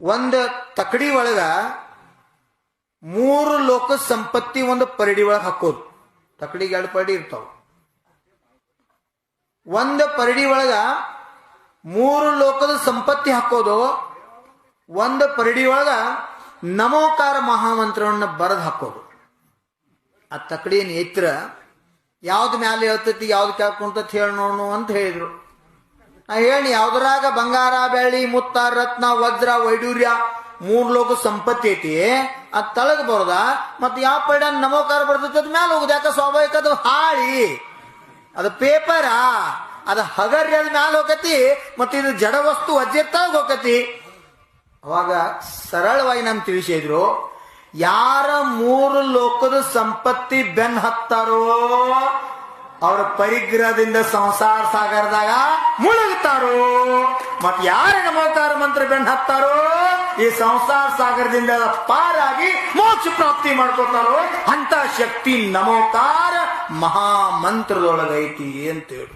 ಒಂದು ತಕಡಿ ಒಳಗ 3 ಲೋಕ ಸಂಪತ್ತಿ ಒಂದು ಪರಡಿ ಒಳಗೆ ಹಾಕೋದು. ತಕಡಿಗೆ 2 ಪರಡಿ ಇರ್ತಾವ. ಒಂದು ಪರಡಿ ಒಳಗ 3 ಲೋಕದ ಸಂಪತ್ತಿ ಹಾಕೋದು. ಒಂದು ಪರಡಿ ಒಳಗ ನಮೋಕಾರ ಮಹಾಮಂತ್ರವನ್ನ ಬರೆದು ಹಾಕೋದು. ಆ ತಕಡಿಯನ್ನು ಎತ್ತರ ಯಾವ್ದು ಮ್ಯಾಲೆ ಹೇಳ್ತೈತಿ ಯಾವ್ದು ಕೇಳ್ಕೊಂತ ಹೇಳಿ ನೋಡು ಅಂತ ಹೇಳಿದ್ರು. ನಾ ಹೇಳಿ ಯಾವ್ದ್ರಾಗ ಬಂಗಾರ ಬೆಳ್ಳಿ ಮುತ್ತ ರತ್ನ ವಜ್ರ ವೈಡೂರ್ಯ 3 ಲೋಕ ಸಂಪತ್ತಿ ಐತಿ ಅದ್ ತಳಗ್ ಬರೋದ. ಮತ್ತೆ ಯಾವ ಪೈಡ ನಮೋಕಾರ ಬರ್ತೈತಿ ಅದ್ ಮ್ಯಾಲ ಹೋಗುದು. ಯಾಕ ಸ್ವಾಭಾವಿಕ ಅದು ಹಾಳಿ, ಅದು ಪೇಪರ, ಅದು ಹಗರ್ಯ ಅದ್ ಮ್ಯಾಲ ಹೋಗತಿ. ಮತ್ತೆ ಇದು ಜಡ ವಸ್ತು ವಜ್ರತಾಗ ಹೋಗತಿ. ಅವಾಗ ಸರಳವಾಗಿ ನಮ್ ತಿಳಿಸಿದ್ರು, ಯಾರ 3 ಲೋಕದ ಸಂಪತ್ತಿ ಬೆನ್ ಹತ್ತಾರೋ ಅವ್ರ ಪರಿಗ್ರಹದಿಂದ ಸಂಸಾರ ಸಾಗರದಾಗ ಮುಳುಗುತ್ತಾರೋ. ಮತ್ ಯಾರ ನಮೋಕಾರ ಮಂತ್ರ ಬೆನ್ ಹತ್ತಾರೋ ಈ ಸಂಸಾರ ಸಾಗರದಿಂದ ಪಾರಾಗಿ ಮೋಕ್ಷ ಪ್ರಾಪ್ತಿ ಮಾಡ್ಕೊತಾರೋ ಅಂತ ಶಕ್ತಿ ನಮೋಕಾರ ಮಹಾಮಂತ್ರದೊಳಗೈತಿ ಅಂತೇಳಿ.